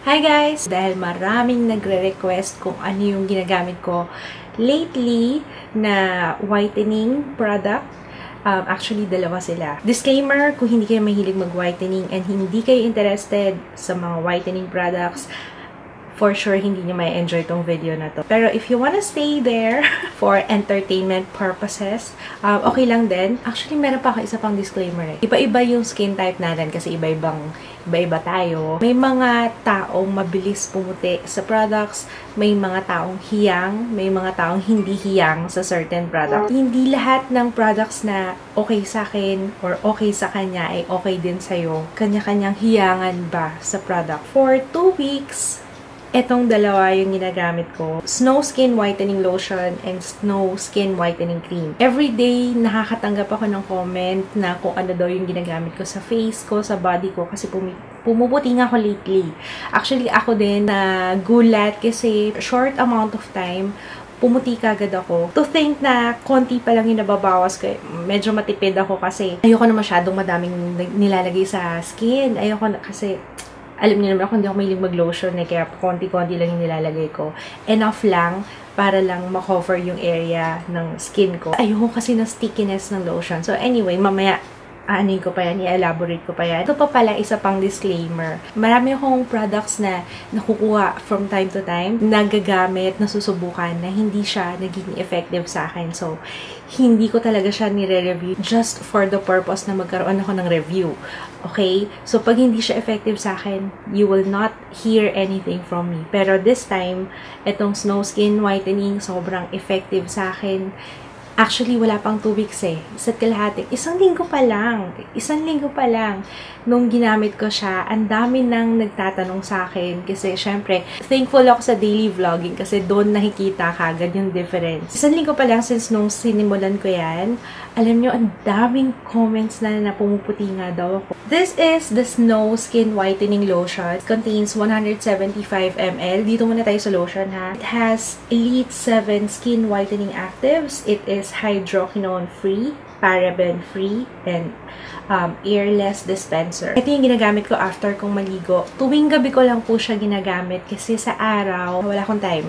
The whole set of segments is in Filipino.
Hi guys! Dahil maraming nagre-request kung ano yung ginagamit ko lately na whitening product. Actually, dalawa sila. Disclaimer, kung hindi kayo mahilig mag-whitening and hindi kayo interested sa mga whitening products, for sure, hindi nyo may enjoy tong video na to. Pero if you wanna stay there for entertainment purposes, okay lang din. Actually, meron pa ako isa pang disclaimer. Iba-iba yung skin type natin kasi iba-iba tayo. May mga taong mabilis pumuti sa products, may mga taong hiyang, may mga taong hindi hiyang sa certain product. Hindi lahat ng products na okay sa akin or okay sa kanya ay okay din sa'yo. Kanya-kanyang hiyangan ba sa product. For 2 weeks, etong dalawa yung ginagamit ko. Snow Skin Whitening Lotion and Snow Skin Whitening Cream. Every day, nakakatanggap ako ng comment na kung ano daw yung ginagamit ko sa face ko, sa body ko, kasi pumuputi nga ako lately. Actually, ako din na gulat kasi short amount of time, pumuti kagad ako. To think na konti pa lang yung nababawas ko, medyo matipid ako kasi ayoko na masyadong madaming nilalagay sa skin. Ayoko na kasi alam niyo naman ako, hindi ako mahilig mag-lotion kaya konti-konti lang yung nilalagay ko. Enough lang para lang ma-cover yung area ng skin ko. Ayoko kasi ng stickiness ng lotion. So anyway, mamaya aanin ko pa yan, i-elaborate ko pa yan. Ito pa pala, isa pang disclaimer. Marami akong products na nakukuha from time to time, nagagamit, nasusubukan, na hindi siya naging effective sa akin. So, hindi ko talaga siya nire-review just for the purpose na magkaroon ako ng review. Okay? So, pag hindi siya effective sa akin, you will not hear anything from me. Pero this time, itong Snow Skin Whitening, sobrang effective sa akin. Actually, wala pang 2 weeks eh. Isa't kalahati. Isang linggo pa lang. Nung ginamit ko siya, ang dami nang nagtatanong sa akin. Kasi, syempre, thankful ako sa daily vlogging kasi doon nakikita kagad yung difference. Isang linggo pa lang since nung sinimulan ko yan, alam nyo, ang daming comments na pumuputi nga daw ako. This is the Snow Skin Whitening Lotion. It contains 175 ml. Dito muna tayo sa lotion ha. It has Elite 7 Skin Whitening Actives. It is hydroquinone-free, paraben-free, and airless dispenser. Ito yung ginagamit ko after kong maligo. Tuwing gabi ko lang po siya ginagamit kasi sa araw, wala akong time.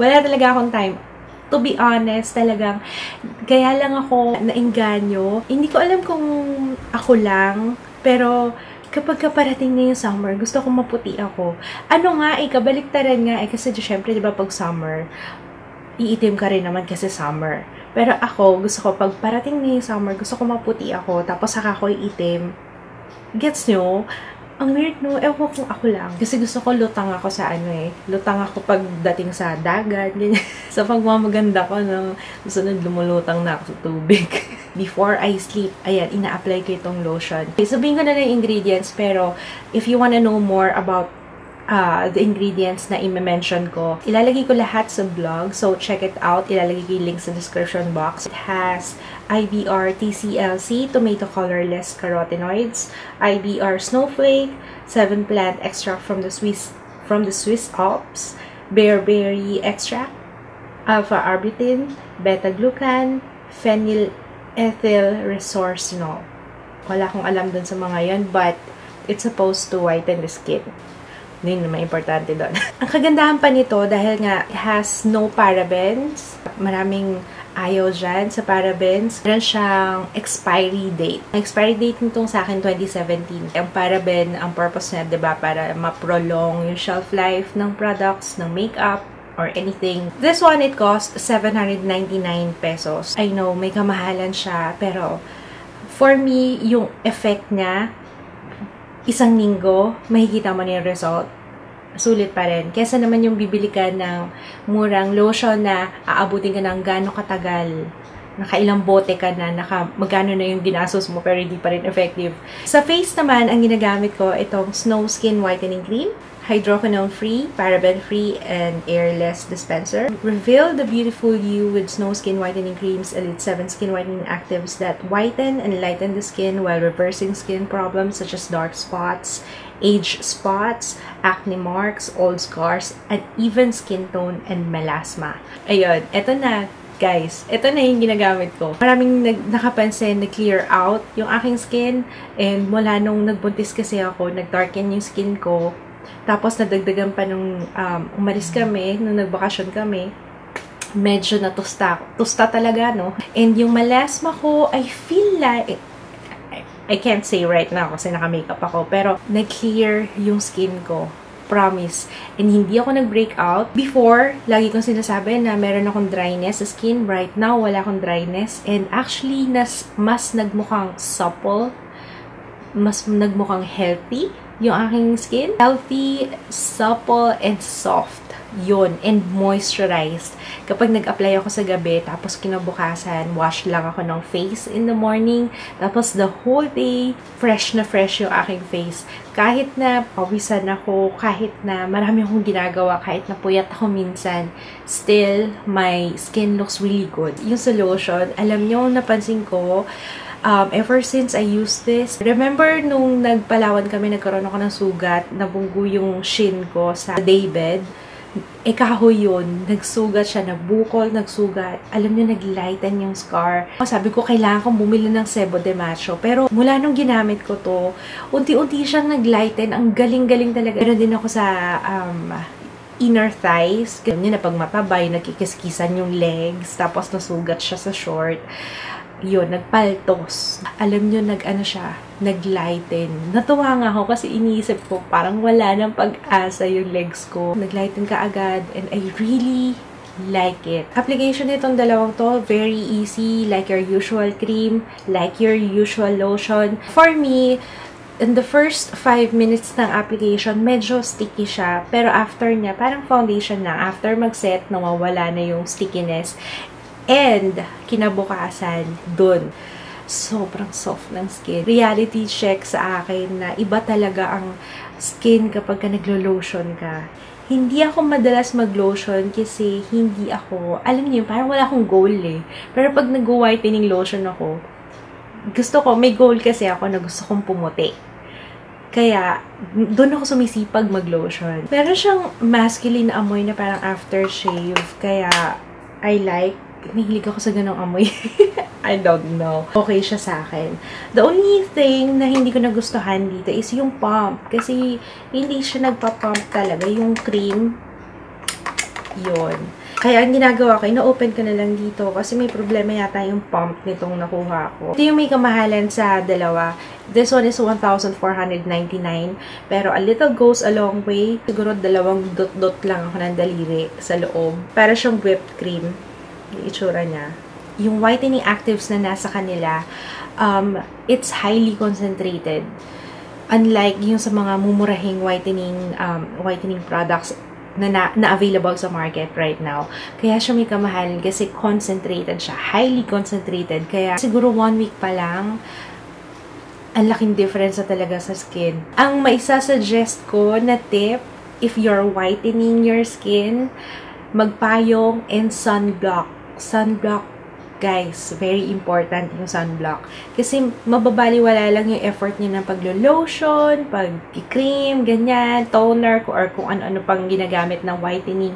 Wala talaga akong time. To be honest, talagang kaya lang ako naengganyo. Hindi ko alam kung ako lang, pero kapag kaparating na yung summer, gusto kong maputi ako. Ano nga, kabaliktaran nga, kasi syempre, di ba, pag summer, iitim ka rin naman kasi summer. Pero ako, gusto ko, pag parating na yung summer, gusto ko maputi ako, tapos saka ako iitim. Gets nyo? Ang weird, no? Ewan ko kung ako lang. Kasi gusto ko lutang ako sa lutang ako pagdating sa dagat, ganyan. Sa pagmamaganda ko, gusto na lumulutang na ako sa tubig. Before I sleep, ayan, ina-apply ko itong lotion. Okay, sabihin ko na ng ingredients, pero if you wanna know more about the ingredients na i-mention ko, ilalagay ko lahat sa blog, so check it out. Ilalagay ko yung link sa description box. It has IBR TCLC, tomato colorless carotenoids, IBR snowflake, 7 plant extract from the Swiss Alps, bearberry extract, alpha-arbutin, beta-glucan, phenylethyl resorcinol. Wala akong alam dun sa mga yan, but it's supposed to whiten the skin. Yun naman importante doon. Ang kagandahan pa nito, dahil nga it has no parabens, maraming ayaw dyan sa parabens, meron siyang expiry date. Ang expiry date nitong sa akin, 2017. Ang paraben, ang purpose niya, diba, para ma-prolong yung shelf life ng products, ng makeup, or anything. This one, it cost 799 pesos. I know, may kamahalan siya, pero for me, yung effect niya, isang linggo, makikita mo na yung result. Sulit pa rin. Kesa naman yung bibili ka ng murang lotion na aabutin ka ng gano'ng katagal. Nakailang bote ka na, magkano na yung ginastos mo pero hindi pa rin effective. Sa face naman, ang ginagamit ko, itong Snow Skin Whitening Cream, hydroquinone-free, paraben-free, and airless dispenser. Reveal the beautiful you with Snow Skin Whitening Cream's Elite 7 Skin Whitening Actives that whiten and lighten the skin while reversing skin problems such as dark spots, age spots, acne marks, old scars, and even skin tone and melasma. Ayun, eto na. guys, ito na yung ginagamit ko. Maraming nakapansin, nag-clear out yung aking skin. And mula nung nagbuntis kasi ako, nag-darken yung skin ko. Tapos nadagdagan pa nung umalis kami, nung nagbakasyon kami. Medyo natusta. Tusta talaga, no? And yung melasma ko, I feel like, I can't say right now kasi naka-makeup ako, pero nag-clear yung skin ko. Promise. And hindi ako nag-breakout. Before, lagi kong sinasabi na meron akong dryness sa skin. Right now, wala akong dryness. And actually, mas nagmukhang supple. Mas nagmukhang healthy yung aking skin. Healthy, supple, and soft. Yun. And moisturized. Kapag nag-apply ako sa gabi, tapos kinabukasan, wash lang ako ng face in the morning. Tapos the whole day, fresh na fresh yung aking face. Kahit na pawisan ako, kahit na marami akong ginagawa, kahit na puyat ako minsan, still, my skin looks really good. Yung sa lotion, alam nyo, napansin ko, ever since I used this, remember nung nagpalawan kami, nagkaroon ako ng sugat, nabunggo yung shin ko sa daybed, kahoy yun. Nagsugat siya, nagbukol, nagsugat. Alam niyo, naglighten yung scar. Sabi ko, kailangan kong bumili ng Sebo de Macho. Pero mula nung ginamit ko to, unti-unti siyang naglighten. Ang galing-galing talaga. Meron din ako sa inner thighs. Ganyan niyo na pag matabay, nagkikiskisan yung legs. Tapos nasugat siya sa short. Yun, nagpaltos. Alam nyo, naglighten. Natuwa nga ako kasi iniisip ko, parang wala ng pag-asa yung legs ko. Naglighten ka agad and I really like it. Application nitong dalawang to, very easy, like your usual cream, like your usual lotion. For me, in the first 5 minutes ng application, medyo sticky siya. Pero after niya, parang foundation na. After mag-set, nawawala na yung stickiness. And, kinabukasan, dun, sobrang soft ng skin. Reality check sa akin na iba talaga ang skin kapag ka naglo-lotion ka. Hindi ako madalas mag-lotion kasi hindi ako, alam niyo, parang wala akong goal eh. Pero pag nag-whitening lotion ako, gusto ko, may goal kasi ako na gusto kong pumuti. Kaya, doon ako sumisipag mag-lotion. Meron siyang masculine na amoy na parang aftershave. Kaya, I like. Nahilig ako sa ganong amoy. I don't know. Okay siya sa akin. The only thing na hindi ko nagustuhan dito is yung pump. Kasi hindi siya nagpa-pump talaga. Yung cream, yun. Kaya ang ginagawa ko, ina-open ko na lang dito kasi may problema yata yung pump nitong nakuha ko. Ito yung may kamahalan sa dalawa. This one is 1,499. Pero a little goes a long way. Siguro dalawang dot-dot lang ako ng daliri sa loob. Para siyang whipped cream. Yung itsura niya. Yung whitening actives na nasa kanila, it's highly concentrated. Unlike yung sa mga mumurahing whitening products na available sa market right now. Kaya siya may kamahalin kasi concentrated siya. Highly concentrated. Kaya siguro 1 week pa lang, ang laking difference na talaga sa skin. Ang maisasuggest ko na tip, if you're whitening your skin, magpayong and sunblock. Sunblock, guys, very important yung sunblock. Kasi mababaliwala lang yung effort niyo ng paglo-lotion, pag-cream, ganyan, toner, or kung ano-ano pang ginagamit ng whitening.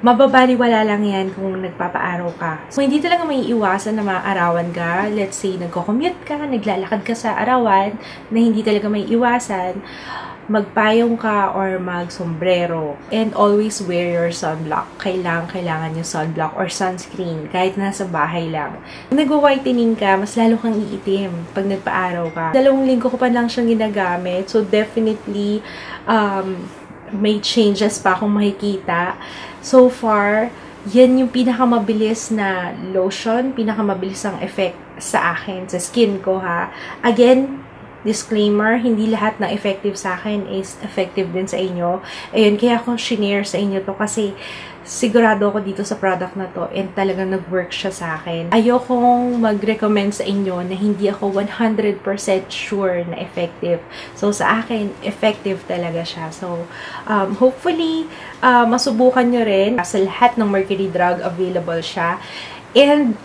Mababaliwala lang yan kung nagpapaaraw ka. So, hindi talaga may iwasan na maaarawan ka. Let's say, nagko-commute ka, naglalakad ka sa arawan, na hindi talaga may iwasan. Magpayong ka or mag-sombrero. And always wear your sunblock. Kailangan yung sunblock or sunscreen kahit nasa bahay lang. Kung nag-whitening ka, mas lalo kang iitim pag nagpaaraw ka. 2 linggo ko pa lang siyang ginagamit. So, definitely, may changes pa akong makikita. So far, yan yung pinakamabilis na lotion, pinakamabilis ang effect sa akin, sa skin ko ha. Again, disclaimer, hindi lahat na effective sa akin is effective din sa inyo. Ayun, kaya ako shinare sa inyo to kasi sigurado ako dito sa product na to and talagang nag-work siya sa akin. Ayokong mag-recommend sa inyo na hindi ako 100% sure na effective. So, sa akin, effective talaga siya. So, hopefully, masubukan nyo rin. Sa lahat ng Mercury Drug, available siya. And,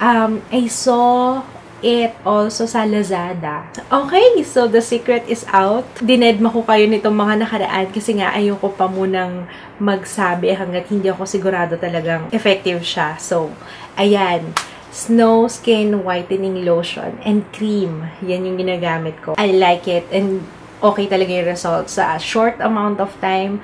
I saw it also sa Lazada. Okay, so the secret is out. Dinedma ko kayo nitong mga nakaraan kasi nga ayoko pa munang magsabi hanggat hindi ako sigurado talagang effective siya. So, ayan. Snow Skin Whitening Lotion and Cream. Yan yung ginagamit ko. I like it and okay talaga yung results. Sa a short amount of time,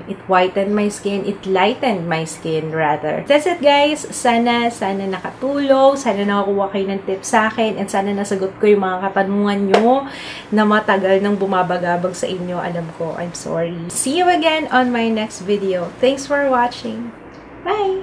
it whitened my skin. It lightened my skin, rather. That's it, guys. Sana nakatulong. Sana nakakuha kayo ng tips sa akin. And sana nasagot ko yung mga katanungan nyo na matagal nang bumabagabag sa inyo. Alam ko, I'm sorry. See you again on my next video. Thanks for watching. Bye!